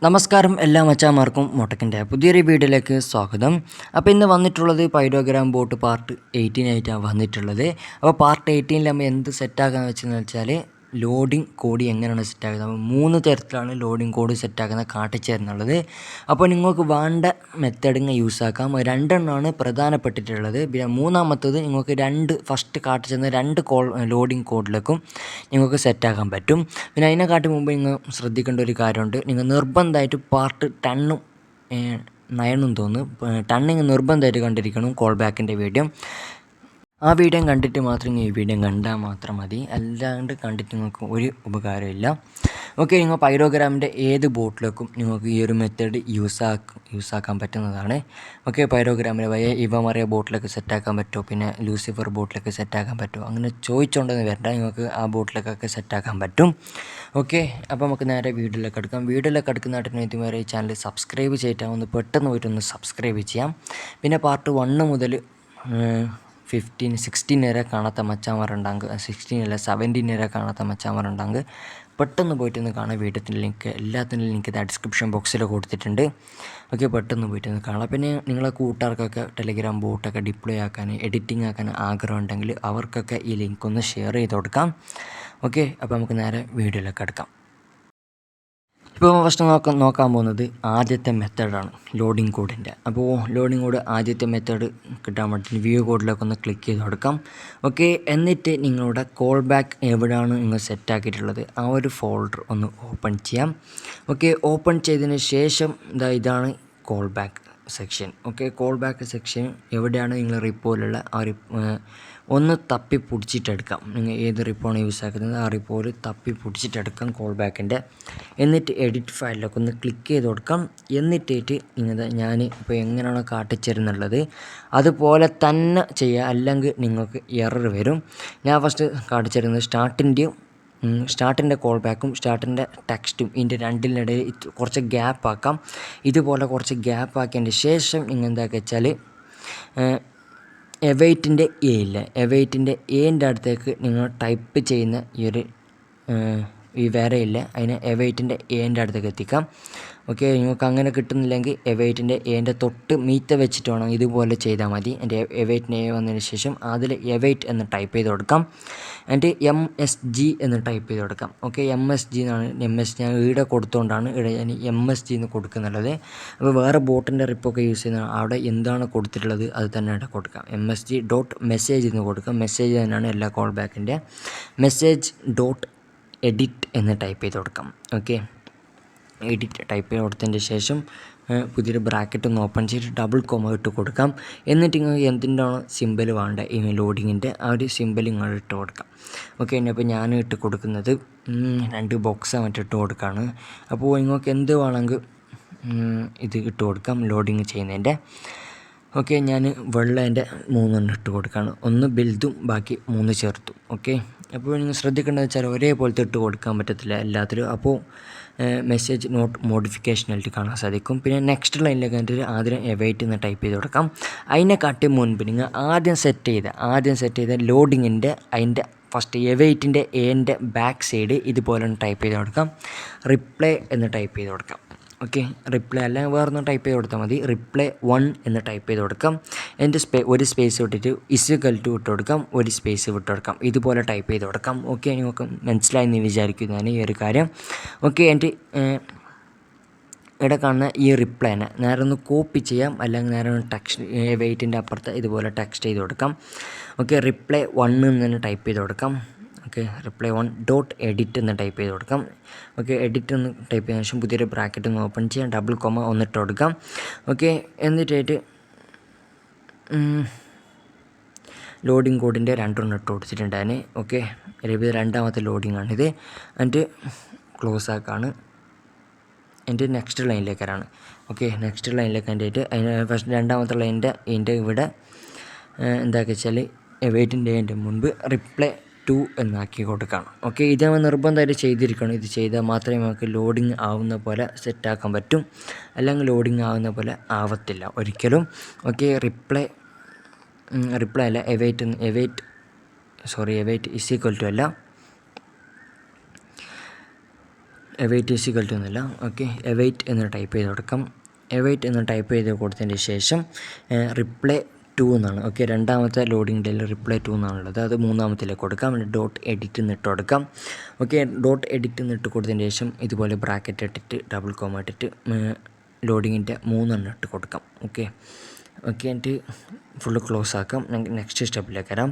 നമസ്കാരം എല്ലാ മച്ചാന്മാർക്കും മൊട്ടക്കിൻ്റെ പുതിയൊരു വീഡിയോയിലേക്ക് സ്വാഗതം. അപ്പോൾ ഇന്ന് വന്നിട്ടുള്ളത് പൈരോഗ്രാം ബോട്ട് പാർട്ട് 18 ആയിട്ടാണ് വന്നിട്ടുള്ളത്. അപ്പോൾ പാർട്ട് 18 നമ്മൾ എന്ത് സെറ്റാക്കാന്ന് വെച്ചെന്ന് വെച്ചാൽ ലോഡിങ് കോഡ് എങ്ങനെയാണ് സെറ്റാക്കുന്നത്. അപ്പോൾ 3 തരത്തിലാണ് ലോഡിങ് കോഡ് സെറ്റാക്കുന്നത് കാട്ടിച്ചേരുന്നുള്ളത്. അപ്പോൾ നിങ്ങൾക്ക് വേണ്ട മെത്തേഡിങ് യൂസ് ആക്കാം. 2 എണ്ണമാണ് പ്രധാനപ്പെട്ടിട്ടുള്ളത്. പിന്നെ മൂന്നാമത്തത് നിങ്ങൾക്ക് ഫസ്റ്റ് കാട്ടിച്ചേർന്ന 2 ലോഡിങ് കോഡിലേക്കും നിങ്ങൾക്ക് സെറ്റാക്കാൻ പറ്റും. പിന്നെ അതിനെക്കാട്ടി മുമ്പ് നിങ്ങൾ ശ്രദ്ധിക്കേണ്ട ഒരു കാര്യമുണ്ട്. നിങ്ങൾ നിർബന്ധമായിട്ട് പാർട്ട് 10ഉം 9ഉം തോന്നുന്നു 10 നിങ്ങൾ നിർബന്ധമായിട്ട് കണ്ടിരിക്കണം. കോൾ ബാക്കിൻ്റെ വീഡിയോ ആ വീഡിയോ കണ്ടിട്ട് മാത്രം ഈ വീഡിയോ കണ്ടാൽ മാത്രം മതി. അല്ലാണ്ട് കണ്ടിട്ട് നിങ്ങൾക്ക് ഒരു ഉപകാരമില്ല. ഓക്കെ, നിങ്ങൾ പൈരോഗ്രാമിൻ്റെ ഏത് ബോട്ടിലേക്കും നിങ്ങൾക്ക് ഈ ഒരു മെത്തേഡ് യൂസാക്കാൻ പറ്റുന്നതാണ്. ഓക്കെ, പൈരോഗ്രാമിൻ്റെ ഇവമറിയ ബോട്ടിലേക്ക് സെറ്റാക്കാൻ പറ്റുമോ, പിന്നെ ലൂസിഫർ ബോട്ടിലേക്ക് സെറ്റാക്കാൻ പറ്റുമോ, അങ്ങനെ ചോദിച്ചുകൊണ്ടെന്ന് വരണ്ട, നിങ്ങൾക്ക് ആ ബോട്ടിലേക്കൊക്കെ സെറ്റാക്കാൻ പറ്റും. ഓക്കെ, അപ്പോൾ നമുക്ക് നേരെ വീഡിയോയിലേക്ക് എടുക്കാം. വീഡിയോയിലേക്ക് എടുക്കുന്നതായിട്ട് ഇതുവരെ ഈ ചാനൽ സബ്സ്ക്രൈബ് ചെയ്തിട്ടാണ് പെട്ടെന്ന് പോയിട്ടൊന്ന് സബ്സ്ക്രൈബ് ചെയ്യാം. പിന്നെ പാർട്ട് 1 മുതൽ 16 വരെ കാണാത്ത മച്ചാന്മാരുണ്ടെങ്കിൽ 16 അല്ല 17 വരെ കാണാത്ത മച്ചാന്മാരുണ്ടെങ്കിൽ പെട്ടെന്ന് പോയിട്ടൊന്ന് കാണാം. വീഡിയോത്തിൻ്റെ ലിങ്ക് എല്ലാത്തിൻ്റെ ലിങ്ക് ഡിസ്ക്രിപ്ഷൻ ബോക്സിൽ കൊടുത്തിട്ടുണ്ട്. ഓക്കെ, പെട്ടെന്ന് പോയിട്ടൊന്ന് കാണാം. പിന്നെ നിങ്ങളെ കൂട്ടുകാർക്കൊക്കെ ടെലിഗ്രാം ബോട്ടൊക്കെ ഡിപ്ലോയ് ആക്കാൻ എഡിറ്റിംഗ് ആക്കാൻ ആഗ്രഹം ഉണ്ടെങ്കിൽ അവർക്കൊക്കെ ഈ ലിങ്ക് ഒന്ന് ഷെയർ ചെയ്ത് കൊടുക്കാം. ഓക്കെ, അപ്പോൾ നമുക്ക് നേരെ വീഡിയോയിലേക്ക് എടുക്കാം. ഇപ്പോൾ ഫസ്റ്റ് നോക്കാൻ പോകുന്നത് ആദ്യത്തെ മെത്തേഡാണ് ലോഡിങ് കോഡിൻ്റെ. അപ്പോൾ ലോഡിങ് കോഡ് ആദ്യത്തെ മെത്തേഡ് കിട്ടാൻ വേണ്ടി വ്യൂ കോഡിലേക്ക് ഒന്ന് ക്ലിക്ക് ചെയ്ത് കൊടുക്കാം. ഓക്കെ, എന്നിട്ട് നിങ്ങളുടെ കോൾ ബാക്ക് എവിടെയാണ് നിങ്ങൾ സെറ്റാക്കിയിട്ടുള്ളത് ആ ഒരു ഫോൾഡർ ഒന്ന് ഓപ്പൺ ചെയ്യാം. ഓക്കെ, ഓപ്പൺ ചെയ്തതിന് ശേഷം ഇതാണ് call back section. Okay, call back section എവിടെയാണ് നിങ്ങൾ റിപ്പോയിലുള്ള ആ ഒരു ഒന്ന് തപ്പി പിടിച്ചിട്ടെടുക്കാം. നിങ്ങൾ ഏത് റിപ്പോണ് യൂസ് ആക്കുന്നത് ആ റിപ്പോയിൽ തപ്പി പിടിച്ചിട്ടെടുക്കാം കോൾ ബാക്കിൻ്റെ. എന്നിട്ട് എഡിറ്റ് ഫയലിലൊക്കെ ഒന്ന് ക്ലിക്ക് ചെയ്ത് കൊടുക്കാം. എന്നിട്ടേറ്റ് ഞാൻ ഇപ്പോൾ എങ്ങനെയാണോ കാട്ടിച്ചേരുന്നുള്ളത് അതുപോലെ തന്നെ ചെയ്യുക, അല്ലെങ്കിൽ നിങ്ങൾക്ക് എറർ വരും. ഞാൻ ഫസ്റ്റ് കാട്ടിച്ചേരുന്നത് സ്റ്റാർട്ടിൻ്റെ കോൾ ബാക്കും സ്റ്റാർട്ടിൻ്റെ ടെക്സ്റ്റും ഇതിൻ്റെ രണ്ടിനിടയിൽ കുറച്ച് ഗ്യാപ്പ് ആക്കാം. ഇതുപോലെ കുറച്ച് ഗ്യാപ്പ് ആക്കിയതിൻ്റെ ശേഷം നിങ്ങൾ എന്താക്കുക വെച്ചാൽ എവൈറ്റിൻ്റെ എവൈറ്റിൻ്റെ എൻ്റെ അടുത്തേക്ക് നിങ്ങൾ ടൈപ്പ് ചെയ്യുന്ന ഈ വരയില്ല അതിനെ എവൈറ്റിൻ്റെ എൻ്റെ അടുത്തേക്ക് എത്തിക്കാം. ഓക്കെ, നിങ്ങൾക്ക് അങ്ങനെ കിട്ടുന്നില്ലെങ്കിൽ എവൈറ്റിൻ്റെ എൻ്റെ തൊട്ട് മീത്ത വെച്ചിട്ട് വേണം ഇതുപോലെ ചെയ്താൽ മതി. എൻ്റെ എവൈറ്റിന് വന്നതിന് ശേഷം അതിൽ എവൈറ്റ് എന്ന് ടൈപ്പ് ചെയ്ത് കൊടുക്കാം. എന്നിട്ട് MSG എന്ന് ടൈപ്പ് ചെയ്ത് കൊടുക്കാം. ഓക്കെ, MSG എന്നാണ് ഞാൻ ഇവിടെ കൊടുത്തുകൊണ്ടാണ് ഞാൻ MSG എന്ന് കൊടുക്കുന്നുള്ളത്. അപ്പോൾ വേറെ ബോട്ടിൻ്റെ റിപ്പൊക്കെ യൂസ് ചെയ്യുന്ന അവിടെ എന്താണ് കൊടുത്തിട്ടുള്ളത് അത് തന്നെ ഇവിടെ കൊടുക്കാം. MSG.message എന്ന് കൊടുക്കാം. മെസ്സേജ് തന്നെയാണ് എല്ലാ കോൾ ബാക്കിൻ്റെ. message.edit എന്ന് ടൈപ്പ് ചെയ്ത് കൊടുക്കാം. ഓക്കെ, എഡിറ്റ് ടൈപ്പ് ചെയ്ത് കൊടുത്തതിൻ്റെ ശേഷം പുതിയൊരു ബ്രാക്കറ്റ് ഒന്ന് ഓപ്പൺ ചെയ്തിട്ട് ഡബിൾ കോമ ഇട്ട് കൊടുക്കാം. എന്നിട്ട് നിങ്ങൾക്ക് എന്തിൻ്റെയാണോ സിമ്പിൾ വേണ്ട ഈ ലോഡിങ്ങിൻ്റെ ആ ഒരു സിമ്പിൾ നിങ്ങൾ ഇട്ട് കൊടുക്കാം. ഓക്കെ, അപ്പോൾ ഞാൻ ഇട്ട് കൊടുക്കുന്നത് 2 ബോക്സ് ഇട്ട് കൊടുക്കുകയാണ്. അപ്പോൾ നിങ്ങൾക്ക് എന്ത് വേണമെങ്കിൽ ഇത് ഇട്ട് കൊടുക്കാം ലോഡിങ് ചെയ്യുന്നതിൻ്റെ. ഓക്കെ, ഞാൻ വെള്ളേൻ്റെ 3 ഇട്ട് കൊടുക്കുകയാണ്. 1 ബിൽദും ബാക്കി 3 ചേർത്തും. ഓക്കെ, അപ്പോൾ നിങ്ങൾ ശ്രദ്ധിക്കേണ്ടത് വെച്ചാൽ ഒരേപോലത്തെ ഇട്ട് കൊടുക്കാൻ പറ്റത്തില്ല എല്ലാത്തിലും. അപ്പോൾ മെസ്സേജ് നോട്ട് മോഡിഫിക്കേഷനായിട്ട് കാണാൻ സാധിക്കും. പിന്നെ നെക്സ്റ്റ് ലൈനിലേക്ക് കണ്ടിട്ട് ആദ്യം എവൈറ്റ് എന്ന് ടൈപ്പ് ചെയ്ത് കൊടുക്കാം. അതിനെക്കാട്ടി മുൻപ് നിങ്ങൾ ആദ്യം സെറ്റ് ചെയ്ത ലോഡിങ്ങിൻ്റെ അതിൻ്റെ ഫസ്റ്റ് എവൈറ്റിൻ്റെ എൻ്റെ ബാക്ക് സൈഡ് ഇതുപോലെ ഒന്ന് ടൈപ്പ് ചെയ്ത് കൊടുക്കാം. റിപ്ലൈ എന്ന് ടൈപ്പ് ചെയ്ത് കൊടുക്കാം. ഓക്കെ, റിപ്ലൈ അല്ലെങ്കിൽ വേറൊന്നും ടൈപ്പ് ചെയ്ത് കൊടുത്താൽ മതി. റിപ്ലൈ 1 എന്ന് ടൈപ്പ് ചെയ്ത് കൊടുക്കാം. എൻ്റെ ഒരു സ്പേസ് വിട്ടിട്ട് ഇസ്വൽ ടു ഇട്ട് കൊടുക്കാം, ഒരു സ്പേസ് വിട്ട് കൊടുക്കാം. ഇതുപോലെ ടൈപ്പ് ചെയ്ത് കൊടുക്കാം. ഓക്കെ, നിങ്ങൾക്ക് മനസ്സിലായി എന്ന് വിചാരിക്കുന്നതാണ് ഈ ഒരു കാര്യം. ഓക്കെ, എൻ്റെ ഇവിടെ കാണുന്ന ഈ റിപ്ലൈനെ നേരെ ഒന്ന് കോപ്പി ചെയ്യാം, അല്ലെങ്കിൽ നേരെ ഒന്ന് വെയിറ്റിൻ്റെ അപ്പുറത്ത് ഇതുപോലെ ടെക്സ്റ്റ് ചെയ്ത് കൊടുക്കാം. ഓക്കെ, റിപ്ലൈ 1 എന്ന് തന്നെ ടൈപ്പ് ചെയ്ത് കൊടുക്കാം. ഓക്കെ, റിപ്ലൈ 1.edit എന്ന് ടൈപ്പ് ചെയ്ത് കൊടുക്കാം. ഓക്കെ, എഡിറ്റ് എന്ന് ടൈപ്പ് ചെയ്തതിനു ശേഷം പുതിയൊരു ബ്രാക്കറ്റ് ഒന്ന് ഓപ്പൺ ചെയ്യാം, ഡബിൾ കോമ ഒന്നിട്ട് കൊടുക്കാം. ഓക്കെ, എന്നിട്ടായിട്ട് ലോഡിങ് കോഡിൻ്റെ 2 ഇട്ട് കൊടുത്തിട്ടുണ്ട് അതിന്. ഓക്കെ, രണ്ടാമത്തെ ലോഡിങ് ആണിത്. എന്നിട്ട് ക്ലോസ് ആക്കാണ്. എൻ്റെ നെക്സ്റ്റ് ലൈനിലേക്കാണ്. ഓക്കെ, നെക്സ്റ്റ് ലൈനിലേക്ക് എൻ്റെ അതിന് ഫസ്റ്റ് രണ്ടാമത്തെ ഇതിൻ്റെ ഇവിടെ എന്താക്കുക വെച്ചാൽ വെയിറ്റിൻ്റെ മുൻപ് റിപ്ലൈ 2 എന്നാക്കി കൊടുക്കണം. ഓക്കെ, ഇത് നമ്മൾ നിർബന്ധമായിട്ട് ചെയ്തിരിക്കണം. ഇത് ചെയ്താൽ മാത്രമേ നമുക്ക് ലോഡിങ് ആവുന്ന പോലെ സെറ്റാക്കാൻ പറ്റും, അല്ലെങ്കിൽ ലോഡിങ് ആവുന്ന പോലെ ആവത്തില്ല ഒരിക്കലും. ഓക്കെ, റിപ്ലൈ അല്ല എവൈറ്റ് ഇസ് ഈക്വൽ ടു അല്ല await ഈസ് ഈക്വൽ ടു എന്നല്ല. ഓക്കെ, await എന്ന് ടൈപ്പ് ചെയ്ത് കൊടുക്കാം. await എന്ന് ടൈപ്പ് ചെയ്ത് കൊടുത്തതിന് ശേഷം റിപ്ലൈ 2 എന്നാണ്. ഓക്കെ, രണ്ടാമത്തെ ലോഡിങ്ങിൽ റിപ്ലൈ 2 എന്നാണുള്ളത്. അത് മൂന്നാമത്തിലേക്ക് കൊടുക്കാം. ഡോട്ട് എഡിറ്റ് എന്നിട്ട് കൊടുക്കാം. ഓക്കെ, ഡോട്ട് എഡിറ്റ് എന്നിട്ട് കൊടുത്തതിന് ശേഷം ഇതുപോലെ ബ്രാക്കറ്റ് ഇട്ടിട്ട് ഡബിൾ കോമ ഇട്ടിട്ട് ലോഡിങ്ങിൻ്റെ 3 ഇട്ട് കൊടുക്കാം. ഓക്കെ, എന്നിട്ട് ഫുള്ള് ക്ലോസ് ആക്കാം. നെക്സ്റ്റ് സ്റ്റെപ്പിലേക്ക് വരാം.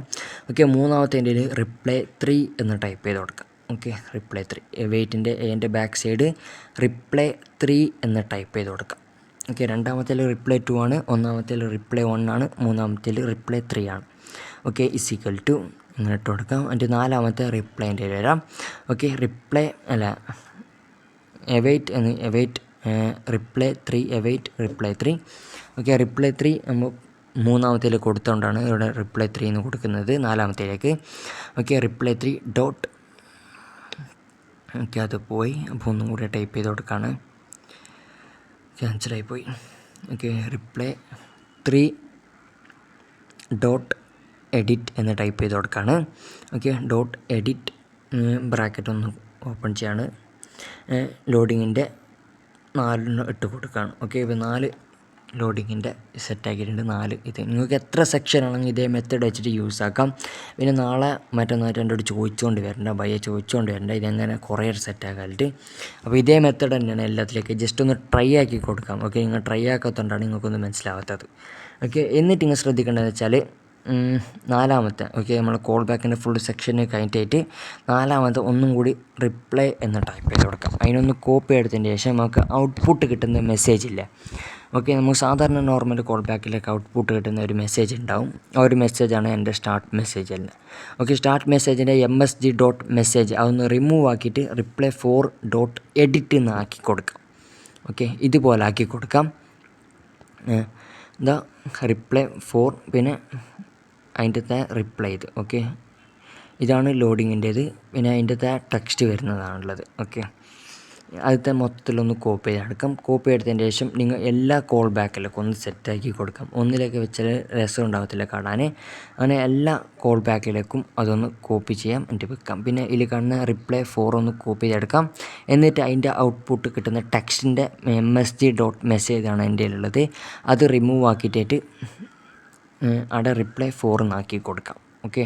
ഓക്കെ, മൂന്നാമത്തെ റിപ്ലൈ 3 എന്ന് ടൈപ്പ് ചെയ്ത് കൊടുക്കാം. ഓക്കെ, റിപ്ലൈ 3 വെയിറ്റിൻ്റെ എൻ്റെ ബാക്ക് സൈഡ് റിപ്ലൈ 3 എന്ന് ടൈപ്പ് ചെയ്ത് കൊടുക്കാം. ഓക്കെ, രണ്ടാമത്തേൽ റിപ്ലൈ 2 ആണ്, ഒന്നാമത്തേൽ റിപ്ലൈ 1 ആണ്, മൂന്നാമത്തേൽ റിപ്ലൈ 3 ആണ്. ഓക്കെ, ഇസ് ഈക്വൽ ടു ഇങ്ങനെ ഇട്ട് കൊടുക്കാം. എൻ്റെ നാലാമത്തെ റിപ്ലൈൻ്റെ വരാം. Okay, reply reply 3 reply 3. Okay, reply 3 നമ്മൾ മൂന്നാമത്തേൽ കൊടുത്തുകൊണ്ടാണ് ഇവിടെ റിപ്ലൈ 3 എന്ന് കൊടുക്കുന്നത് നാലാമത്തേലേക്ക്. Okay, reply 3 dot. ഓക്കെ, അത് പോയി. അപ്പോൾ ഒന്നും കൂടി ടൈപ്പ് ചെയ്ത് കൊടുക്കുകയാണ്. ക്യാൻസലായി പോയി. ഓക്കെ, റിപ്ലൈ 3 ഡോട്ട് എഡിറ്റ് എന്ന് ടൈപ്പ് ചെയ്ത് കൊടുക്കുകയാണ്. ഓക്കെ, ഡോട്ട് എഡിറ്റ് ബ്രാക്കറ്റ് ഒന്ന് ഓപ്പൺ ചെയ്യാണ്. ലോഡിങ്ങിൻ്റെ 4 ഇട്ട് കൊടുക്കുകയാണ്. ഓക്കെ, ഇപ്പോൾ 4 ലോഡിങ്ങിൻ്റെ സെറ്റാക്കിയിട്ടുണ്ട്. 4 ഇത് നിങ്ങൾക്ക് എത്ര സെക്ഷൻ ആണെങ്കിൽ ഇതേ മെത്തേഡ് വെച്ചിട്ട് യൂസ് ആക്കാം. പിന്നെ നാളെ മറ്റന്നായിട്ട് എൻ്റെ അടുത്ത് ചോദിച്ചുകൊണ്ട് വരണ്ട, ബയ്യെ ചോദിച്ചുകൊണ്ട് വരണ്ട ഇതെങ്ങനെ കുറേ സെറ്റാക്കാനായിട്ട്. അപ്പോൾ ഇതേ മെത്തേഡ് തന്നെയാണ് എല്ലാത്തിലേക്ക്. ജസ്റ്റ് ഒന്ന് ട്രൈ ആക്കി കൊടുക്കാം. ഓക്കെ, നിങ്ങൾ ട്രൈ ആക്കാത്തതുകൊണ്ടാണ് നിങ്ങൾക്കൊന്നും മനസ്സിലാവാത്തത്. ഓക്കെ, എന്നിട്ട് നിങ്ങൾ ശ്രദ്ധിക്കേണ്ടതെന്ന് വെച്ചാൽ നാലാമത്തെ നമ്മൾ കോൾ ബാക്കിൻ്റെ ഫുൾ സെക്ഷന് കഴിഞ്ഞിട്ട് നാലാമത്തെ ഒന്നും കൂടി റിപ്ലൈ എന്ന് ടൈപ്പ് ചെയ്ത് കൊടുക്കാം. അതിനൊന്ന് കോപ്പി എടുത്തതിന് ശേഷം നമുക്ക് ഔട്ട്പുട്ട് കിട്ടുന്ന മെസ്സേജ് ഇല്ല. ഓക്കെ, നമുക്ക് സാധാരണ നോർമൽ കോൾ ബാക്കിലേക്ക് ഔട്ട്പുട്ട് കിട്ടുന്ന ഒരു മെസ്സേജ് ഉണ്ടാവും. ആ ഒരു മെസ്സേജാണ് എൻ്റെ സ്റ്റാർട്ട് മെസ്സേജ് അല്ല. ഓക്കെ, സ്റ്റാർട്ട് മെസ്സേജിൻ്റെ msg.message അതൊന്ന് റിമൂവ് ആക്കിയിട്ട് റിപ്ലൈ 4 ഡോട്ട് എഡിറ്റ് എന്ന് ആക്കി കൊടുക്കാം. ഓക്കെ, ഇതുപോലെ ആക്കി കൊടുക്കാം. ഇതാ റിപ്ലൈ 4 പിന്നെ അതിൻ്റെ റിപ്ലൈ ഇത്. ഓക്കെ, ഇതാണ് ലോഡിങ്ങിൻ്റേത്. പിന്നെ അതിൻ്റെ ടെക്സ്റ്റ് വരുന്നതാണുള്ളത്. ഓക്കെ, ആദ്യത്തെ മൊത്തത്തിലൊന്ന് കോപ്പി ചെയ്തെടുക്കാം. കോപ്പി എടുത്തതിന് ശേഷം നിങ്ങൾ എല്ലാ കോൾ ബാക്കിലേക്കും ഒന്ന് സെറ്റാക്കി കൊടുക്കാം. ഒന്നിലേക്ക് വെച്ചാൽ രസം ഉണ്ടാകത്തില്ല കാണാൻ. അങ്ങനെ എല്ലാ കോൾ ബാക്കിലേക്കും അതൊന്ന് കോപ്പി ചെയ്യാം, എന്നിട്ട് വെക്കാം. പിന്നെ ഇതിൽ കാണുന്ന റിപ്ലൈ 4 ഒന്ന് കോപ്പി ചെയ്തെടുക്കാം. എന്നിട്ട് അതിൻ്റെ ഔട്ട്പുട്ട് കിട്ടുന്ന ടെക്സ്റ്റിൻ്റെ msg.message ആണ് എൻ്റെ ഉള്ളത്. അത് റിമൂവ് ആക്കിയിട്ട് അവിടെ റിപ്ലൈ 4 എന്നാക്കി കൊടുക്കാം. ഓക്കെ,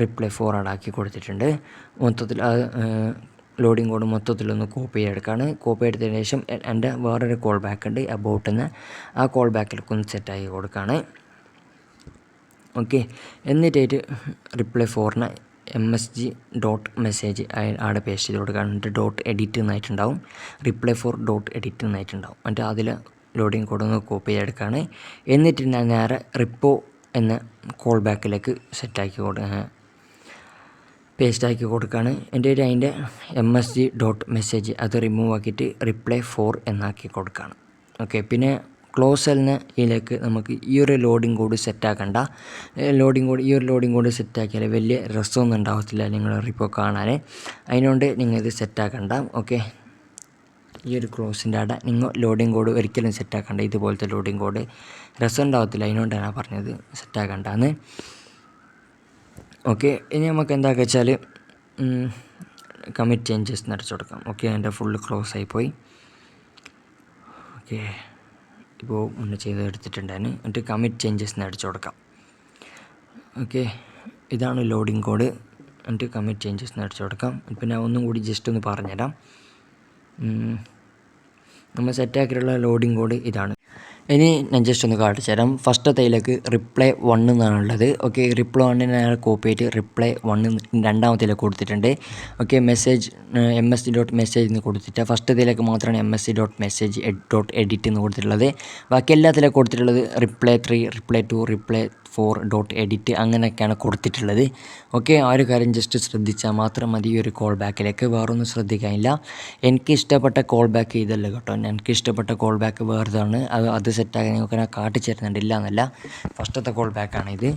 റിപ്ലൈ 4 ആക്കി കൊടുത്തിട്ടുണ്ട്. മൊത്തത്തിൽ ലോഡിങ് കോഡ് മൊത്തത്തിലൊന്ന് കോപ്പി ചെയ്തെടുക്കുകയാണ്. കോപ്പി എടുത്തതിന് ശേഷം എൻ്റെ വേറൊരു കോൾ ബാക്ക് ഉണ്ട് അബൌട്ട് എന്ന്, ആ കോൾ ബാക്കിലേക്ക് ഒന്ന് സെറ്റാക്കി കൊടുക്കുകയാണ്. ഓക്കെ, എന്നിട്ടായിട്ട് റിപ്ലൈ 4നെ msg.message അവിടെ പേസ്റ്റ് ചെയ്ത് കൊടുക്കുകയാണ്. എന്നിട്ട് ഡോട്ട് എഡിറ്റ് എന്നായിട്ടുണ്ടാവും. റിപ്ലൈ 4 ഡോട്ട് എഡിറ്റ് എന്നായിട്ടുണ്ടാവും. എന്നിട്ട് അതിൽ ലോഡിങ് കോഡ് ഒന്ന് കോപ്പി ചെയ്തെടുക്കുകയാണ്. എന്നിട്ട് ഞാൻ നേരെ റിപ്പോ എന്ന കോൾ ബാക്കിലേക്ക് സെറ്റാക്കി പേസ്റ്റാക്കി കൊടുക്കുകയാണ്. എൻ്റെ അതിൻ്റെ msg.message അത് റിമൂവ് ആക്കിയിട്ട് റിപ്ലൈ 4 എന്നാക്കി കൊടുക്കുകയാണ്. ഓക്കെ, പിന്നെ ക്ലോസലിന് ഇതിലേക്ക് നമുക്ക് ഈ ഒരു ലോഡിങ് കോഡ് സെറ്റാക്കണ്ട. ഈ ഒരു ലോഡിങ് കോഡ് സെറ്റാക്കിയാൽ വലിയ രസമൊന്നും ഉണ്ടാകത്തില്ല നിങ്ങൾ റിപ്പോ കാണാൻ. അതിനുകൊണ്ട് നിങ്ങൾ ഇത് സെറ്റാക്കണ്ട. ഓക്കെ, ഈ ഒരു ക്ലോസിൻ്റെ അവിടെ നിങ്ങൾ ലോഡിങ് കോഡ് ഒരിക്കലും സെറ്റാക്കണ്ട. ഇതുപോലത്തെ ലോഡിങ് കോഡ് രസം ഉണ്ടാകത്തില്ല. അതിനുകൊണ്ടാണ് പറഞ്ഞത് സെറ്റാക്കണ്ടെന്ന്. ഓക്കെ, ഇനി നമുക്ക് എന്താക്കുക വെച്ചാൽ കമ്മിറ്റ് ചേഞ്ചസ് അടച്ചു കൊടുക്കാം. ഓക്കെ, എൻ്റെ ഫുള്ള് ക്ലോസ് ആയിപ്പോയി. ഓക്കെ, ഇപ്പോൾ മുന്നേ ചെയ്ത് എടുത്തിട്ടുണ്ടായിരുന്നു. എന്നിട്ട് കമ്മിറ്റ് ചേഞ്ചസ് അടിച്ചു കൊടുക്കാം. ഓക്കെ, ഇതാണ് ലോഡിങ് കോഡ്. എന്നിട്ട് കമ്മിറ്റ് ചേഞ്ചസ് അടിച്ചു കൊടുക്കാം. പിന്നെ ഒന്നും കൂടി ജസ്റ്റ് ഒന്ന് പറഞ്ഞുതരാം. നമ്മൾ സെറ്റാക്കിയിട്ടുള്ള ലോഡിങ് കോഡ് ഇതാണ്. ഇനി ഞാൻ ജസ്റ്റ് ഒന്ന് കാണിച്ചു തരാം. ഫസ്റ്റത്തേലേക്ക് റിപ്ലൈ 1 എന്നാണുള്ളത്. ഓക്കെ, റിപ്ലൈ 1 കോപ്പി ചെയ്തിട്ട് റിപ്ലൈ 1 രണ്ടാമത്തേലേക്ക് കൊടുത്തിട്ടുണ്ട്. ഓക്കെ, msg.message എന്ന് കൊടുത്തിട്ട് ഫസ്റ്റത്തേലേക്ക് മാത്രമാണ് msg.message.edit എന്ന് കൊടുത്തിട്ടുള്ളത്. ബാക്കി എല്ലാത്തിലേക്കും കൊടുത്തിട്ടുള്ളത് reply 3 reply 2 reply 4 dot edit അങ്ങനെയൊക്കെയാണ് കൊടുത്തിട്ടുള്ളത്. ഓക്കെ, ആ ഒരു കാര്യം ജസ്റ്റ് ശ്രദ്ധിച്ചാൽ മാത്രം മതി. ഈ ഒരു കോൾ ബാക്കിലേക്ക് വേറൊന്നും ശ്രദ്ധിക്കാനില്ല. എനിക്ക് ഇഷ്ടപ്പെട്ട കോൾ ബാക്ക് ഇതല്ല കേട്ടോ. എനിക്ക് ഇഷ്ടപ്പെട്ട കോൾ ബാക്ക് വേറെതാണ്. അത് സെറ്റാക്കി നിങ്ങൾക്ക് ഞാൻ കാട്ടിച്ചു തരുന്നുണ്ട്. ഇല്ല എന്നല്ല, ഫസ്റ്റത്തെ കോൾ ബാക്കാണ് ഇത്.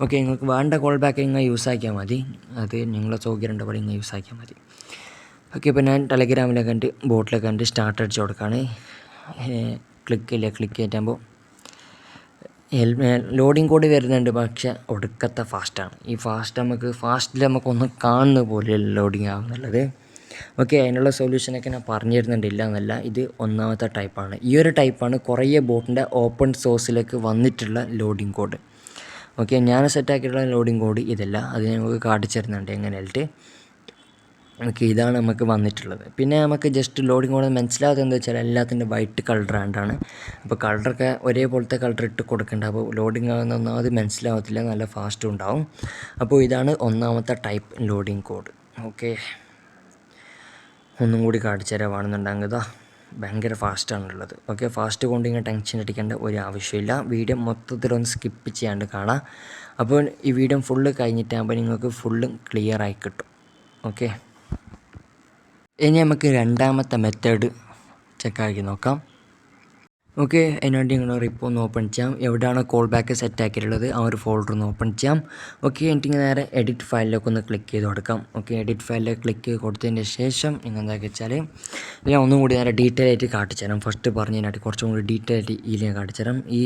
ഓക്കെ, നിങ്ങൾക്ക് വേണ്ട കോൾ ബാക്ക് നിങ്ങൾ യൂസ് ആക്കിയാൽ മതി. അത് നിങ്ങളെ സൗകര്യം ഉണ്ടപ്പോൾ നിങ്ങൾ യൂസ് ആക്കിയാൽ മതി. ഓക്കെ, ഇപ്പോൾ ഞാൻ ടെലഗ്രാമിലൊക്കെ കണ്ട് ബോട്ടിലൊക്കെ കണ്ട് സ്റ്റാർട്ട് അടിച്ച് കൊടുക്കുകയാണ്. ക്ലിക്ക് ചെയ്യുമ്പോൾ ലോഡിങ് കോഡ് വരുന്നുണ്ട്, പക്ഷേ ഒടുക്കത്തെ ഫാസ്റ്റാണ്. ഈ ഫാസ്റ്റിൽ നമുക്കൊന്നും കാണുന്ന പോലെയല്ല ലോഡിങ് ആകുന്നുള്ളത്. ഓക്കെ, അതിനുള്ള സൊല്യൂഷനൊക്കെ ഞാൻ പറഞ്ഞു തരുന്നുണ്ട്, ഇല്ല എന്നല്ല. ഇത് ഒന്നാമത്തെ ടൈപ്പാണ്. ഈ ഒരു ടൈപ്പാണ് കുറേ ബോട്ടിൻ്റെ ഓപ്പൺ സോഴ്സിലേക്ക് വന്നിട്ടുള്ള ലോഡിങ് കോഡ്. ഓക്കെ, ഞാൻ സെറ്റാക്കിയിട്ടുള്ള ലോഡിങ് കോഡ് ഇതല്ല, അത് നമുക്ക് കാണിച്ചു തരുന്നുണ്ട് എങ്ങനെയായിട്ട്. ഓക്കെ, ഇതാണ് നമുക്ക് വന്നിട്ടുള്ളത്. പിന്നെ നമുക്ക് ജസ്റ്റ് ലോഡിങ് കോഡ് മനസ്സിലാകാത്തത് എന്താ വെച്ചാൽ എല്ലാത്തിൻ്റെ വൈറ്റ് കളർ ആണ്ടാണ്. അപ്പോൾ കളറൊക്കെ ഒരേപോലത്തെ കളർ ഇട്ട് കൊടുക്കേണ്ട, അപ്പോൾ ലോഡിങ് ആകുന്ന ഒന്നാമത് മനസ്സിലാകത്തില്ല, നല്ല ഫാസ്റ്റും ഉണ്ടാവും. അപ്പോൾ ഇതാണ് ഒന്നാമത്തെ ടൈപ്പ് ലോഡിങ് കോഡ്. ഓക്കെ, ഒന്നും കൂടി കാണിച്ചു തരാവാണെന്നുണ്ടെങ്കിൽ ഭയങ്കര ഫാസ്റ്റാണുള്ളത്. ഓക്കെ, ഫാസ്റ്റ് കൊണ്ട് ഇങ്ങനെ ടെൻഷൻ അടിക്കേണ്ട ഒരു ആവശ്യമില്ല. വീഡിയോ മൊത്തത്തിലൊന്ന് സ്കിപ്പ് ചെയ്യാണ്ട് കാണാം. അപ്പോൾ ഈ വീഡിയോ ഫുള്ള് കഴിഞ്ഞിട്ടാകുമ്പോൾ നിങ്ങൾക്ക് ഫുള്ളും ക്ലിയറായി കിട്ടും. ഓക്കെ, ഇനി നമുക്ക് രണ്ടാമത്തെ മെത്തേഡ് ചെക്കാക്കി നോക്കാം. ഓക്കെ, അതിനുവേണ്ടി നിങ്ങൾ റിപ്പോ ഒന്ന് ഓപ്പൺ ചെയ്യാം. എവിടെയാണ് കോൾ ബാക്ക് സെറ്റ് ആക്കിയിട്ടുള്ളത് ആ ഒരു ഫോൾഡർ ഒന്ന് ഓപ്പൺ ചെയ്യാം. ഓക്കെ, എനിക്ക് നേരെ എഡിറ്റ് ഫയലിലേക്ക് ഒന്ന് ക്ലിക്ക് ചെയ്ത് കൊടുക്കാം. ഓക്കെ, എഡിറ്റ് ഫയലിലേക്ക് ക്ലിക്ക് ചെയ്ത് കൊടുത്തതിന് ശേഷം നിങ്ങൾ എന്താക്കി വെച്ചാൽ ഞാൻ ഒന്നും കൂടി നേരെ ഡീറ്റെയിൽ ആയിട്ട് കാണിച്ചു തരാം. ഫസ്റ്റ് പറഞ്ഞതിനായിട്ട് കുറച്ചും കൂടി ഡീറ്റെയിൽ ആയിട്ട് ഞാൻ കാണിച്ചു തരാം. ഈ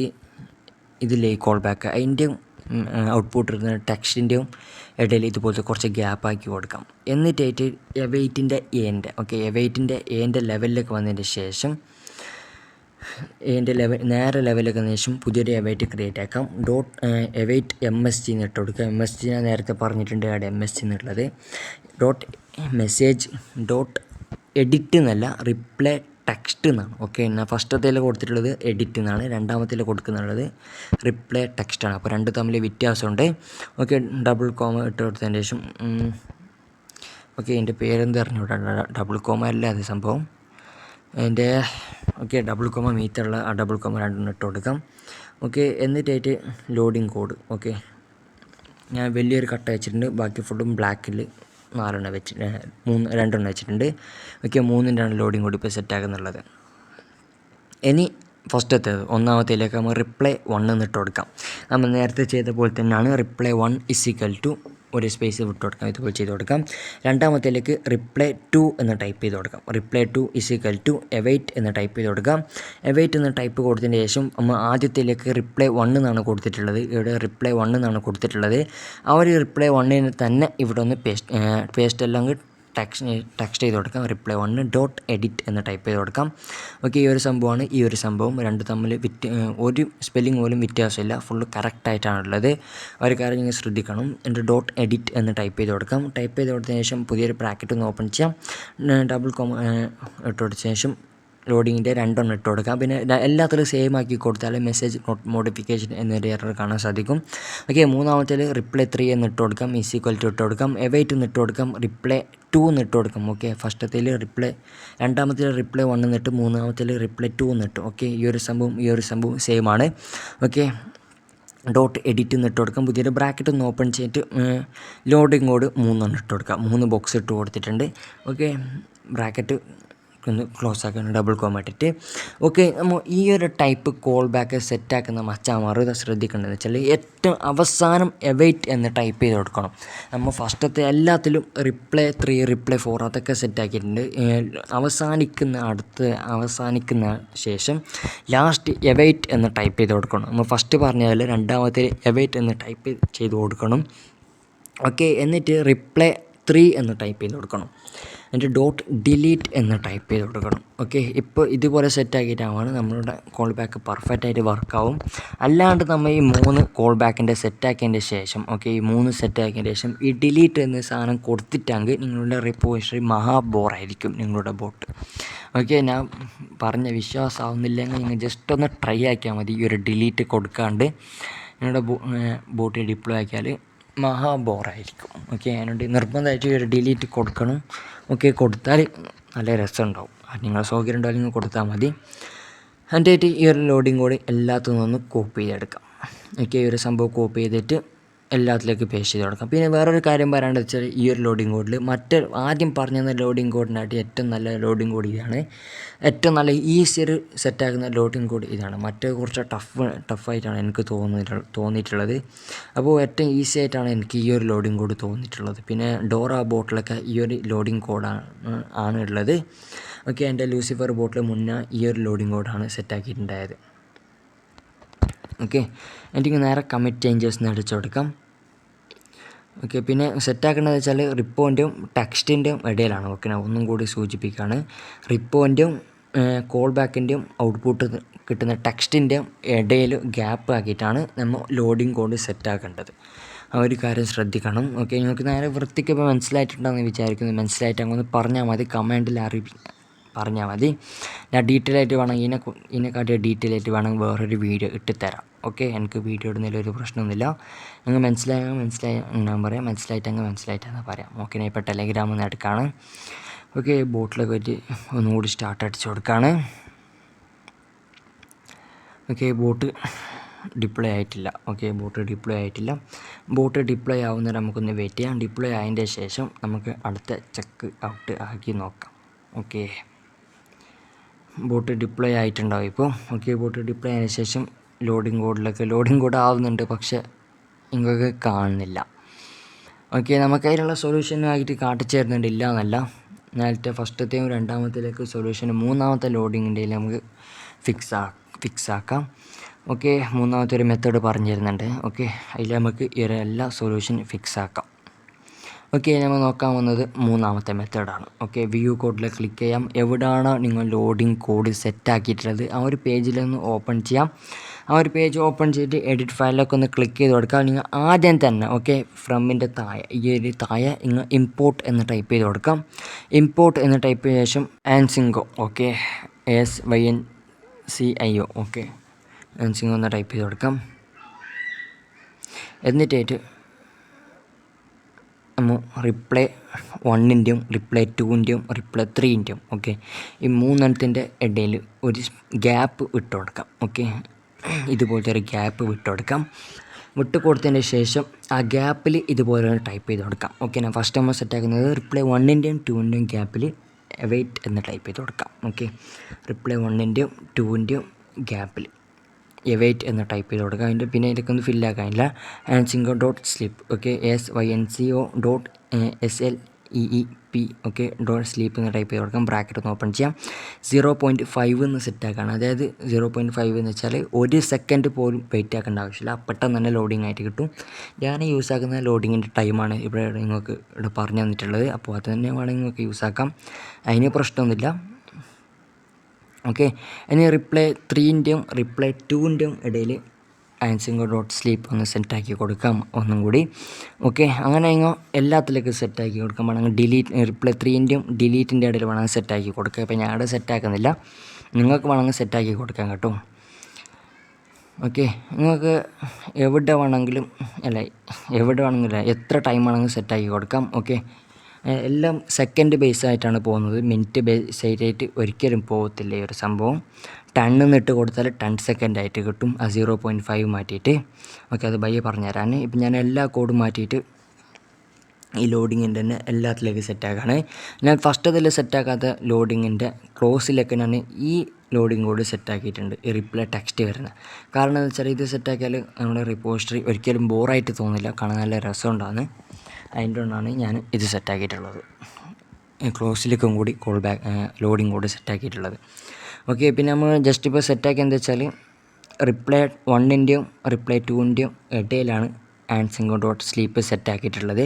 ഇതിലെ കോൾ ബാക്ക് അതിൻ്റെയും ഔട്ട്പുട്ട് ഇരുന്ന ടെക്സ്റ്റിൻ്റെയും ഇടയിൽ ഇതുപോലത്തെ കുറച്ച് ഗ്യാപ്പാക്കി കൊടുക്കാം. എന്നിട്ടായിട്ട് എവൈറ്റിൻ്റെ എൻ്റെ ലെവലിലേക്ക് വന്നതിന് ശേഷം നേരെ ലെവലിലേക്ക് വന്നതിന് ശേഷം പുതിയൊരു എവൈറ്റ് ക്രിയേറ്റ് ആക്കാം. എവൈറ്റ് MSG എന്ന് ഇട്ട് കൊടുക്കുക. MSG ഞാൻ നേരത്തെ പറഞ്ഞിട്ടുണ്ട്, അവിടെ MSG എന്നുള്ളത്. .എഡിറ്റ് എന്നല്ല, റിപ്ലൈ ടെക്സ്റ്റ് എന്നാണ്. ഓക്കെ, ഞാൻ ഫസ്റ്റത്തേൽ കൊടുത്തിട്ടുള്ളത് എഡിറ്റ് എന്നാണ്, രണ്ടാമത്തേൽ കൊടുക്കുന്നുള്ളത് റിപ്ലൈ ടെക്സ്റ്റാണ്. അപ്പോൾ രണ്ട് തമ്മിൽ വ്യത്യാസമുണ്ട്. ഓക്കെ, ഡബിൾ കോമ ഇട്ട് കൊടുത്തതിന് ശേഷം ഓക്കെ, എൻ്റെ പേരെന്ത് അറിഞ്ഞൂടാ, ഡബിൾ കോമ അല്ല അത് സംഭവം എൻ്റെ. ഓക്കെ, ഡബിൾ കോമ മീത്തുള്ള ആ ഡബിൾ കോമ രണ്ടെണ്ണം ഇട്ട് കൊടുക്കാം. ഓക്കെ, എന്നിട്ടായിട്ട് ലോഡിങ് കോഡ്. ഓക്കെ, ഞാൻ വലിയൊരു കട്ട വെച്ചിട്ടുണ്ട്, ബാക്കി ഫുള്ളും ബ്ലാക്കിൽ 2 വെച്ചിട്ടുണ്ട്. ഓക്കെ, 3ൻ്റെയാണ് ലോഡിങ് കോഡ് ഇപ്പോൾ സെറ്റാക്കുന്നുള്ളത്. ഇനി ഫസ്റ്റത്തേത് ഒന്നാമത്തേലേക്ക് നമ്മൾ റിപ്ലൈ 1 എന്നിട്ട് കൊടുക്കാം. നമ്മൾ നേരത്തെ ചെയ്ത പോലെ തന്നെയാണ്. റിപ്ലൈ 1 ഒരു സ്പേസ് വിട്ട് കൊടുക്കാം, ഇതുപോലെ ചെയ്ത് കൊടുക്കാം. രണ്ടാമത്തേലേക്ക് റിപ്ലൈ 2 എന്ന് ടൈപ്പ് ചെയ്ത് കൊടുക്കാം. റിപ്ലൈ 2 എവൈറ്റ് എന്ന് ടൈപ്പ് ചെയ്ത് കൊടുക്കാം. എവൈറ്റ് എന്ന് ടൈപ്പ് കൊടുത്തതിന് ശേഷം നമ്മൾ ആദ്യത്തേലേക്ക് റിപ്ലൈ 1 എന്നാണ് കൊടുത്തിട്ടുള്ളത്. ഇവിടെ റിപ്ലൈ 1 എന്നാണ് കൊടുത്തിട്ടുള്ളത്. ആ ഒരു റിപ്ലൈ 1 തന്നെ ഇവിടെ ഒന്ന് പേസ്റ്റ് എല്ലാം ടെക്സ്റ്റ് ചെയ്ത് കൊടുക്കാം. റിപ്ലൈ 1 .എഡിറ്റ് എന്ന് ടൈപ്പ് ചെയ്ത് കൊടുക്കാം. ഓക്കെ, ഈ ഒരു സംഭവമാണ്. ഈ ഒരു സംഭവം രണ്ട് തമ്മിൽ ഒരു സ്പെല്ലിംഗ് പോലും വ്യത്യാസമില്ല, ഫുള്ള് കറക്റ്റായിട്ടാണുള്ളത്. ഒരു കാര്യം നിങ്ങൾ ശ്രദ്ധിക്കണം. എൻ്റെ .എഡിറ്റ് എന്ന് ടൈപ്പ് ചെയ്ത് കൊടുക്കാം. ടൈപ്പ് ചെയ്ത് കൊടുത്തതിന് ശേഷം പുതിയൊരു ബ്രാക്കറ്റ് ഒന്ന് ഓപ്പൺ ചെയ്യാം. ഡബിൾ കോമ ഇട്ട് കൊടുത്തതിന് ശേഷം ലോഡിങ്ങിൻ്റെ 2 ഇട്ട് കൊടുക്കാം. പിന്നെ എല്ലാത്തിലും സെയിം ആക്കി കൊടുത്താൽ മെസ്സേജ് നോട്ട് മോഡിഫിക്കേഷൻ എന്നൊരു എറർ കാണാൻ സാധിക്കും. ഓക്കെ, മൂന്നാമത്തേൽ റിപ്ലൈ 3 എന്ന് ഇട്ട് കൊടുക്കാം. ഇട്ട് കൊടുക്കാം. എവൈറ്റ് എന്ന് ഇട്ട് കൊടുക്കാം. റിപ്ലൈ 2 എന്ന് ഇട്ട് കൊടുക്കാം. ഓക്കെ, ഫസ്റ്റത്തേൽ രണ്ടാമത്തേൽ റിപ്ലൈ 1 എന്നിട്ട് മൂന്നാമത്തേൽ റിപ്ലൈ 2 എന്നിട്ട്. ഓക്കെ, ഈ ഒരു സംഭവം സെയിം ആണ്. ഓക്കെ, .എഡിറ്റ് എന്ന് ഇട്ട് കൊടുക്കാം. പുതിയൊരു ബ്രാക്കറ്റ് ഒന്ന് ഓപ്പൺ ചെയ്തിട്ട് ലോഡിങ് കോഡ് 3 ഇട്ട് കൊടുക്കാം. 3 ബോക്സ് ഇട്ട് കൊടുത്തിട്ടുണ്ട്. ഓക്കെ, ബ്രാക്കറ്റ് ഒന്ന് ക്ലോസ് ആക്കണം, ഡബിൾ കോമ ഇട്ടിട്ട്. ഓക്കെ, നമ്മൾ ഈ ഒരു ടൈപ്പ് കോൾ ബാക്ക് സെറ്റാക്കുന്ന മച്ചാമാർ ഇത് ശ്രദ്ധിക്കേണ്ടതെന്ന് വെച്ചാൽ ഏറ്റവും അവസാനം എവൈറ്റ് എന്ന് ടൈപ്പ് ചെയ്ത് കൊടുക്കണം. നമ്മൾ ഫസ്റ്റത്തെ എല്ലാത്തിലും റിപ്ലൈ 3 റിപ്ലൈ 4 അതൊക്കെ സെറ്റാക്കിയിട്ടുണ്ട്. അവസാനിക്കുന്ന ശേഷം ലാസ്റ്റ് എവൈറ്റ് എന്ന് ടൈപ്പ് ചെയ്ത് കൊടുക്കണം. നമ്മൾ ഫസ്റ്റ് പറഞ്ഞാൽ രണ്ടാമത്തെ എവൈറ്റ് എന്ന് ടൈപ്പ് ചെയ്ത് കൊടുക്കണം. ഓക്കെ, എന്നിട്ട് റിപ്ലൈ 3 എന്ന് ടൈപ്പ് ചെയ്ത് കൊടുക്കണം. എന്നിട്ട് .ഡിലീറ്റ് എന്ന് ടൈപ്പ് ചെയ്ത് കൊടുക്കണം. ഓക്കെ, ഇപ്പോൾ ഇതുപോലെ സെറ്റാക്കിയിട്ടാണ് നമ്മളുടെ കോൾ ബാക്ക് പെർഫെക്റ്റായിട്ട് വർക്കാവും. അല്ലാണ്ട് നമ്മൾ ഈ 3 കോൾ ബാക്കിൻ്റെ സെറ്റാക്കിയതിൻ്റെ ശേഷം ഈ 3 സെറ്റാക്കിയതിൻ്റെ ശേഷം ഈ ഡിലീറ്റ് എന്ന സാധനം കൊടുത്തിട്ടെങ്കിൽ നിങ്ങളുടെ റിപ്പോസിറ്ററി ബോറായിരിക്കും നിങ്ങളുടെ ബോട്ട്. ഓക്കെ, ഞാൻ പറഞ്ഞ വിശ്വാസമാവുന്നില്ലെങ്കിൽ നിങ്ങൾ ജസ്റ്റ് ഒന്ന് ട്രൈ ആക്കിയാൽ മതി. ഈ ഒരു ഡിലീറ്റ് കൊടുക്കാണ്ട് നിങ്ങളുടെ ബോട്ട് ഡിപ്ലോയ് ആക്കിയാൽ ബോറായിരിക്കും. ഓക്കെ, അതിനുവേണ്ടി നിർബന്ധമായിട്ട് ഒരു ഡിലീറ്റ് കൊടുക്കണം. ഓക്കെ, കൊടുത്താൽ നല്ല രസമുണ്ടാവും. നിങ്ങൾ സൗകര്യം ഉണ്ടാവും കൊടുത്താൽ മതി. അതിൻ്റെ ഈ ഒരു ലോഡിങ് കോഡ് എല്ലാത്തുനിന്നും ഒന്ന് കോപ്പി ചെയ്തെടുക്കാം. ഓക്കെ, ഈ ഒരു സംഭവം കോപ്പി ചെയ്തിട്ട് എല്ലാത്തിലേക്ക് പേസ്റ്റ് ചെയ്ത് കൊടുക്കാം. പിന്നെ വേറൊരു കാര്യം പറയാണ്ടെന്ന് വെച്ചാൽ ഈ ഒരു ലോഡിങ് കോഡിൽ ആദ്യം പറഞ്ഞ ലോഡിങ് കോഡിനായിട്ട് ഏറ്റവും നല്ല ലോഡിങ് കോഡ് ഇതാണ്. ഏറ്റവും നല്ല ഈസിയർ സെറ്റാക്കുന്ന ലോഡിങ് കോഡ് ഇതാണ്. കുറച്ച് ടഫായിട്ടാണ് എനിക്ക് തോന്നിയിട്ടുള്ളത്. അപ്പോൾ ഏറ്റവും ഈസി ആയിട്ടാണ് എനിക്ക് ഈ ഒരു ലോഡിങ് കോഡ് തോന്നിയിട്ടുള്ളത്. പിന്നെ ഡോറ ബോട്ടിലൊക്കെ ഈ ഒരു ലോഡിങ് കോഡാണ് ഉള്ളത്. ഓക്കെ, എൻ്റെ ലൂസിഫർ ബോട്ടിൽ മുന്നേ ഈ ഒരു ലോഡിങ് കോഡാണ് സെറ്റാക്കിയിട്ടുണ്ടായത്. ഓക്കെ, എനിക്ക് നേരെ കമ്മിറ്റ് ചേഞ്ചേഴ്സ് അടിച്ചു കൊടുക്കാം. ഓക്കെ, പിന്നെ സെറ്റാക്കേണ്ടത് വെച്ചാൽ റിപ്പോൻ്റെയും ടെക്സ്റ്റിൻ്റെയും ഇടയിലാണ്. ഓക്കെ, ഞാൻ ഒന്നും കൂടി സൂചിപ്പിക്കുകയാണ്. റിപ്പോൻ്റെയും കോൾ ബാക്കിൻ്റെയും ഔട്ട്പുട്ട് കിട്ടുന്ന ടെക്സ്റ്റിൻ്റെയും ഇടയിൽ ഗ്യാപ്പ് ആക്കിയിട്ടാണ് നമ്മൾ ലോഡിങ് കോഡ് സെറ്റാക്കേണ്ടത്. ആ ഒരു കാര്യം ശ്രദ്ധിക്കണം. ഓക്കെ, നിങ്ങൾക്ക് നേരെ വൃത്തിക്ക് ഇപ്പോൾ മനസ്സിലായിട്ടുണ്ടെന്ന് വിചാരിക്കുന്നു. മനസ്സിലായിട്ട് അങ്ങ് പറഞ്ഞാൽ മതി, കമൻറ്റിൽ പറഞ്ഞാൽ മതി. ഞാൻ ഡീറ്റെയിൽ ആയിട്ട് വേണമെങ്കിൽ ഇതിനെക്കാട്ടി ഡീറ്റെയിൽ ആയിട്ട് വേണമെങ്കിൽ വേറൊരു വീഡിയോ ഇട്ടുതരാം. ഓക്കെ, എനിക്ക് വീഡിയോ ഇടുന്നതിലൊരു പ്രശ്നമൊന്നുമില്ല. അങ്ങ് മനസ്സിലായി ഞാൻ പറയാം, മനസ്സിലായിട്ടെന്ന് പറയാം. ഓക്കെ, ഞാൻ ഇപ്പോൾ ടെലഗ്രാമിൽ നിന്ന് എടുക്കുകയാണ്. ഓക്കെ, ബോട്ടിലൊക്കെ വെച്ച് ഒന്നുകൂടി സ്റ്റാർട്ട് അടിച്ചു കൊടുക്കുകയാണ്. ഓക്കെ, ബോട്ട് ഡിപ്ലോയ് ആയിട്ടില്ല. ബോട്ട് ഡിപ്ലോയ് ആവുന്നവരെ നമുക്കൊന്ന് വെയിറ്റ് ചെയ്യാം. ഡിപ്ലോയ് ആയതിൻ്റെ ശേഷം നമുക്ക് അടുത്ത ചെക്ക് ഔട്ട് ആക്കി നോക്കാം. ഓക്കെ, ബോട്ട് ഡിപ്ലോയ് ആയിട്ടുണ്ടാവും ഇപ്പോൾ. ഓക്കെ, ബോട്ട് ഡിപ്ലോയ് ആയതിനു ശേഷം ലോഡിങ് കോഡ് ആവുന്നുണ്ട്, പക്ഷേ നിങ്ങൾക്ക് കാണുന്നില്ല. ഓക്കെ, നമുക്ക് അതിനുള്ള സൊല്യൂഷനായിട്ട് കാട്ടിച്ചു തരുന്നുണ്ട്, ഇല്ല എന്നല്ല. നേരത്തെ ഫസ്റ്റത്തെയും രണ്ടാമത്തേലേക്ക് സൊല്യൂഷൻ മൂന്നാമത്തെ ലോഡിങ്ങിൻ്റെ നമുക്ക് ഫിക്സ് ആക്കാം. ഓക്കെ, മൂന്നാമത്തെ ഒരു മെത്തേഡ് പറഞ്ഞു തരുന്നുണ്ട്. ഓക്കെ, അതിൽ നമുക്ക് എല്ലാ സൊല്യൂഷൻ ഫിക്സ് ആക്കാം. ഓക്കെ, നമ്മൾ നോക്കാൻ വന്നത് മൂന്നാമത്തെ മെത്തേഡാണ്. ഓക്കെ, വ്യൂ കോഡിൽ ക്ലിക്ക് ചെയ്യാം. എവിടെയാണോ നിങ്ങൾ ലോഡിങ് കോഡ് സെറ്റാക്കിയിട്ടുള്ളത് ആ ഒരു പേജിലൊന്ന് ഓപ്പൺ ചെയ്യാം. ആ ഒരു പേജ് ഓപ്പൺ ചെയ്തിട്ട് എഡിറ്റ് ഫയലിലൊക്കെ ഒന്ന് ക്ലിക്ക് ചെയ്ത് കൊടുക്കാം. നിങ്ങൾ ആദ്യം തന്നെ ഓക്കെ ഫ്രമിൻ്റെ താഴെ നിങ്ങൾ ഇമ്പോർട്ട് എന്ന് ടൈപ്പ് ചെയ്ത് കൊടുക്കാം. ഇമ്പോർട്ട് എന്ന് ടൈപ്പ് ചെയ്ത ശേഷം ആൻസിങ്കോ ഓക്കെ SYNCIO ഓക്കെ ആൻസിങ്കോ എന്ന് ടൈപ്പ് ചെയ്ത് കൊടുക്കാം. എന്നിട്ടായിട്ട് നമ്മൾ റിപ്ലൈ 1-ൻ്റെയും റിപ്ലൈ 2-ൻ്റെയും റിപ്ലൈ 3-ൻ്റെയും ഓക്കെ ഈ മൂന്നെണ്ണത്തിൻ്റെ ഇടയിൽ ഒരു ഗ്യാപ്പ് വിട്ട് കൊടുക്കാം. ഓക്കെ, ഇതുപോലത്തെ ഒരു ഗ്യാപ്പ് വിട്ട് കൊടുത്തതിന് ശേഷം ആ ഗ്യാപ്പിൽ ഇതുപോലെ ടൈപ്പ് ചെയ്ത് കൊടുക്കാം. ഓക്കെ, ഞാൻ ഫസ്റ്റ് നമ്മൾ സെറ്റാക്കുന്നത് റിപ്ലൈ 1-ൻ്റെയും 2-ൻ്റെയും ഗ്യാപ്പിൽ വെയിറ്റ് എന്ന് ടൈപ്പ് ചെയ്ത് കൊടുക്കാം. ഓക്കെ, റിപ്ലൈ 1-ൻ്റെയും 2-ൻ്റെയും ഗ്യാപ്പിൽ വെയിറ്റ് എന്ന് ടൈപ്പ് ചെയ്ത് കൊടുക്കുക. അതിൻ്റെ പിന്നെ ഇതിലേക്ക് ഒന്ന് ഫില്ലാക്കാനില്ല. ANSYNCO.sleep okay SYNCO.SLEEP okay .sleep എന്ന് ടൈപ്പ് ചെയ്ത് കൊടുക്കാം. ബ്രാക്കറ്റ് ഒന്ന് ഓപ്പൺ ചെയ്യാം. 0.5 എന്ന് സെറ്റാക്കാണ്. അതായത് 0.5 എന്ന് വെച്ചാൽ 1 സെക്കൻഡ് പോലും വെയിറ്റ് ആക്കേണ്ട ആവശ്യമില്ല, പെട്ടെന്ന് തന്നെ ലോഡിങ് ആയിട്ട് കിട്ടും. ഞാൻ യൂസ് ആക്കുന്ന ലോഡിങ്ങിൻ്റെ ടൈമാണ് ഇവിടെ നിങ്ങൾക്ക് ഇവിടെ പറഞ്ഞു തന്നിട്ടുള്ളത്. അപ്പോൾ അത് തന്നെ വേണമെങ്കിൽ നിങ്ങൾക്ക് യൂസ് ആക്കാം, അതിന് പ്രശ്നമൊന്നുമില്ല. ഓക്കെ, ഇനി റിപ്ലൈ 3-ൻ്റെയും റിപ്ലൈ 2-ൻ്റെയും ഇടയിൽ ANSYNCO.sleep ഒന്ന് സെറ്റാക്കി കൊടുക്കാം ഒന്നും കൂടി. ഓക്കെ, അങ്ങനെ നിങ്ങൾ എല്ലാത്തിലേക്കും സെറ്റാക്കി കൊടുക്കാം. വേണമെങ്കിൽ റിപ്ലൈ 3-ൻ്റെയും ഡിലീറ്റിൻ്റെ ഇടയിൽ വേണമെങ്കിൽ സെറ്റാക്കി കൊടുക്കുക. ഇപ്പോൾ ഞാൻ അവിടെ സെറ്റാക്കുന്നില്ല, നിങ്ങൾക്ക് വേണമെങ്കിൽ സെറ്റാക്കി കൊടുക്കാം കേട്ടോ. ഓക്കെ, നിങ്ങൾക്ക് എവിടെ വേണമെങ്കിലും എത്ര ടൈം വേണമെങ്കിലും സെറ്റാക്കി കൊടുക്കാം. ഓക്കെ, എല്ലാം സെക്കൻഡ് ബേസ് ആയിട്ടാണ് പോകുന്നത്, മിനിറ്റ് ബേസ് ആയിട്ട് ഒരിക്കലും പോകത്തില്ല ഈ ഒരു സംഭവം. 10 എന്നിട്ട് കൊടുത്താൽ 10 സെക്കൻഡ് ആയിട്ട് കിട്ടും, ആ 0.5 മാറ്റിയിട്ട്. ഓക്കെ, അത് ബയ്യെ പറഞ്ഞുതരാൻ. ഇപ്പം ഞാൻ എല്ലാ കോഡും മാറ്റിയിട്ട് ഈ ലോഡിങ്ങിൻ്റെ തന്നെ എല്ലാത്തിലേക്കും സെറ്റാക്കാണ്. ഞാൻ ഫസ്റ്റ് അതിൽ സെറ്റാക്കാത്ത ലോഡിങ്ങിൻ്റെ ക്ലോസിലൊക്കെ ഞാൻ ഈ ലോഡിങ് കോഡ് സെറ്റാക്കിയിട്ടുണ്ട്, ഈ റിപ്ലൈ ടെക്സ്റ്റ് വരുന്നത്. കാരണം എന്താ വെച്ചാൽ ഇത് സെറ്റാക്കിയാൽ നമ്മുടെ റിപ്പോസിറ്ററി ഒരിക്കലും ബോറായിട്ട് തോന്നില്ല, കാണാൻ നല്ല രസമുണ്ടാകുന്നത്. അതിൻ്റെ കൊണ്ടാണ് ഞാൻ ഇത് സെറ്റാക്കിയിട്ടുള്ളത്, ക്ലോസിലേക്കും കൂടി ലോഡിങ് കോഡ് സെറ്റാക്കിയിട്ടുള്ളത്. ഓക്കെ, പിന്നെ നമ്മൾ ജസ്റ്റ് ഇപ്പോൾ സെറ്റാക്കി എന്താ വെച്ചാൽ റിപ്ലൈ 1-ൻ്റെയും റിപ്ലൈ 2-ൻ്റെയും ഇടയിലാണ് ANSYNCO.sleep സെറ്റാക്കിയിട്ടുള്ളത്.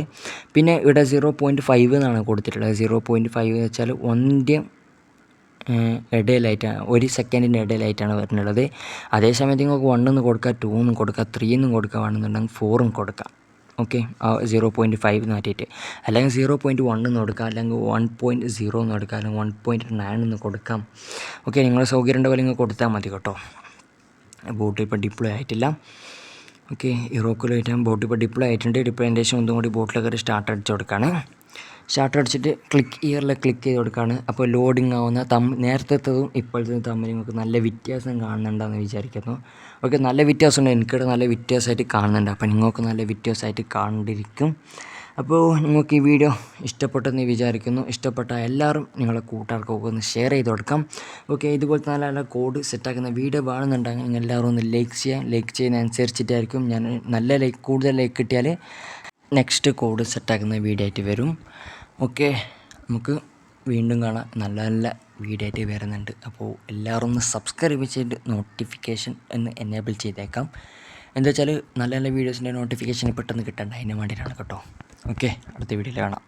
പിന്നെ ഇവിടെ 0.5 എന്നാണ് കൊടുത്തിട്ടുള്ളത്. 0.5 എന്ന് വെച്ചാൽ 1-ൻ്റെയും ഇടയിലായിട്ടാണ്, 1 സെക്കൻഡിൻ്റെ ഇടയിലായിട്ടാണ് വരുന്നുള്ളത്. അതേസമയത്ത് നിങ്ങൾക്ക് 1 എന്ന് കൊടുക്കുക, 2 എന്നും കൊടുക്കുക, 3 എന്നും കൊടുക്കുക, വേണമെന്നുണ്ടെങ്കിൽ 4 ഉം കൊടുക്കാം. ഓക്കെ, ആ 0.5 മാറ്റിയിട്ട്, അല്ലെങ്കിൽ 0.1 എന്ന് കൊടുക്കാം, അല്ലെങ്കിൽ 1.0 എന്ന് കൊടുക്കാം, അല്ലെങ്കിൽ 1.9 എന്ന് കൊടുക്കാം. ഓക്കെ, നിങ്ങളുടെ സൗകര്യൻ്റെ പോലെ നിങ്ങൾ കൊടുത്താൽ മതി കേട്ടോ. ബോട്ട് ഇപ്പോൾ ഡിപ്ലോയ് ആയിട്ടില്ല. ഓക്കെ, ഇറോക്കുലായിട്ട് ബോട്ട് ഇപ്പോൾ ഡിപ്ലോയ് ആയിട്ടുണ്ട്. ഡിപ്ലോയിൻ്റെ ശേഷം ഒന്നും കൂടി ബോട്ടിലൊക്കെ സ്റ്റാർട്ട് അടിച്ച് കൊടുക്കുകയാണ്. സ്റ്റാർട്ട് അടിച്ചിട്ട് ക്ലിക്ക് ചെയ്ത് കൊടുക്കുകയാണ്. അപ്പോൾ ലോഡിങ് ആവുന്ന നേരത്തേതും ഇപ്പോഴത്തേതും തമ്മിൽ നിങ്ങൾക്ക് നല്ല വ്യത്യാസം കാണുന്നുണ്ടെന്ന് വിചാരിക്കുന്നു. ഓക്കെ, നല്ല വ്യത്യാസമുണ്ട്, എനിക്കിവിടെ നല്ല വ്യത്യാസമായിട്ട് കാണുന്നുണ്ട്. അപ്പോൾ നിങ്ങൾക്ക് നല്ല വ്യത്യാസമായിട്ട് കാണേണ്ടിയിരിക്കും. അപ്പോൾ നിങ്ങൾക്ക് ഈ വീഡിയോ ഇഷ്ടപ്പെട്ടെന്ന് വിചാരിക്കുന്നു. ഇഷ്ടപ്പെട്ട എല്ലാവരും നിങ്ങളെ കൂട്ടുകാർക്കൊക്കെ ഒന്ന് ഷെയർ ചെയ്ത് കൊടുക്കാം. ഓക്കെ, ഇതുപോലത്തെ നല്ല നല്ല കോഡ് സെറ്റാക്കുന്ന വീഡിയോ വേണമെന്നുണ്ടെങ്കിൽ നിങ്ങൾ എല്ലാവരും ഒന്ന് ലൈക്ക് ചെയ്യുന്നതനുസരിച്ചിട്ടായിരിക്കും ഞാൻ കൂടുതൽ ലൈക്ക് കിട്ടിയാൽ നെക്സ്റ്റ് കോഡ് സെറ്റാക്കുന്ന വീഡിയോ ആയിട്ട് വരും. ഓക്കെ, നമുക്ക് വീണ്ടും കാണാം നല്ല നല്ല വീഡിയോ ആയിട്ട് വരുന്നുണ്ട്. അപ്പോൾ എല്ലാവരും ഒന്ന് സബ്സ്ക്രൈബ് ചെയ്ത് നോട്ടിഫിക്കേഷൻ എന്ന് എനേബിൾ ചെയ്തേക്കാം. എന്താ വെച്ചാൽ നല്ല നല്ല വീഡിയോസിൻ്റെ നോട്ടിഫിക്കേഷൻ പെട്ടെന്ന് കിട്ടണ്ട, അതിന് വേണ്ടിയിട്ടാണ് കേട്ടോ. ഓക്കെ, അടുത്ത വീഡിയോയിൽ കാണാം.